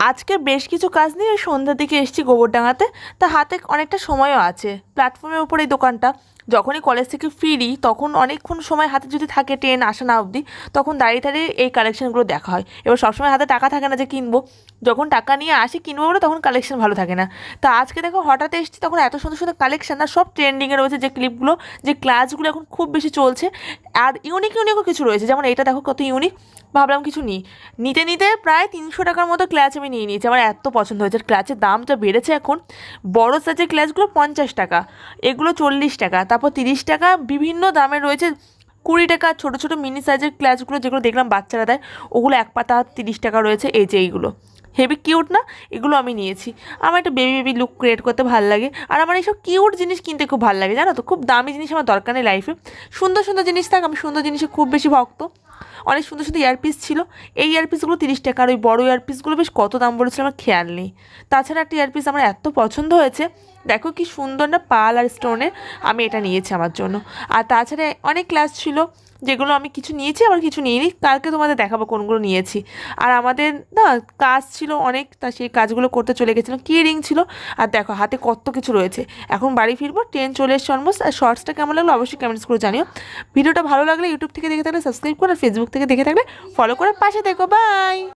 আজকে বেশ কিছু কাজ নিয়ে ওই সন্ধ্যার দিকে এসেছি গোবরডাঙ্গাতে। তা হাতে অনেকটা সময়ও আছে। প্ল্যাটফর্মের উপর এই দোকানটা। যখনই কলেজ থেকে ফিরি তখন অনেকক্ষণ সময় হাতে যদি থাকে, ট্রেন আসা না অবধি, তখন দাঁড়িয়ে দাঁড়িয়ে এই কালেকশনগুলো দেখা হয়। এবার সবসময় হাতে টাকা থাকে না যে কিনবো। যখন টাকা নিয়ে আসি কিনবো বলে তখন কালেকশন ভালো থাকে না। তা আজকে দেখো হঠাৎ এসেছি, তখন এত সুন্দর সুন্দর কালেকশন, আর সব ট্রেন্ডিংয়ে রয়েছে যে ক্লিপগুলো, যে ক্লাচগুলো এখন খুব বেশি চলছে। আর ইউনিক ইউনিকও কিছু রয়েছে, যেমন এইটা দেখো কত ইউনিক। ভাবলাম কিছু নিই। নিতে নিতে প্রায় 300 টাকার মতো ক্ল্যাচ আমি নিয়ে নিয়েছি। আমার এত পছন্দ হয়েছে। আর ক্ল্যাচের দামটা বেড়েছে এখন। বড় সাইজের ক্ল্যাচগুলো 50 টাকা, এগুলো 40 টাকা, তারপর 30 টাকা, বিভিন্ন দামের রয়েছে। 20 টাকা ছোটো ছোটো মিনি সাইজের ক্ল্যাচগুলো, যেগুলো দেখলাম বাচ্চারা দেয়, ওগুলো এক পাতা 30 টাকা রয়েছে। এই যে এইগুলো হেভি কিউট না, এগুলো আমি নিয়েছি। আমার একটা বেবি বেবি লুক ক্রিয়েট করতে ভালো লাগে, আর আমার এইসব কিউট জিনিস কিনতে খুব ভালো লাগে, জানো তো। খুব দামি জিনিস আমার দরকার নেই লাইফে। সুন্দর সুন্দর জিনিস থাক, আমি সুন্দর জিনিসে খুব বেশি ভক্ত। অনেক সুন্দর সুন্দর ইয়ারপিস ছিল। এই ইয়ারপিসগুলো 30 টাকা, আর ওই বড়ো ইয়ারপিসগুলো বেশ কত দাম বলেছিল আমার খেয়াল নেই। তাছাড়া একটা ইয়ারপিস আমার এত পছন্দ হয়েছে, দেখো কি সুন্দর না, পাল আর স্টোনের। আমি এটা নিয়েছি আমার জন্য। আর তাছাড়া অনেক ক্লাস ছিল, যেগুলো আমি কিছু নিয়েছি আবার কিছু নিইনি। কালকে তোমাদের দেখাবো কোনগুলো নিয়েছি। আর আমাদের না কাজ ছিল অনেক, তা সেই কাজগুলো করতে চলে গেছিলাম। কি রিং ছিল। আর দেখো হাতে কত কিছু রয়েছে। এখন বাড়ি ফিরবো, ট্রেন চলে এসছে অলমোস্ট। আর শর্টসটা কেমন লাগলো অবশ্যই কমেন্টস করে জানিও। ভিডিওটা ভালো লাগলে ইউটিউব থেকে দেখে থাকলে সাবস্ক্রাইব করো, আর ফেসবুক থেকে দেখে থাকলে ফলো করে পাশে দেখো। বাই।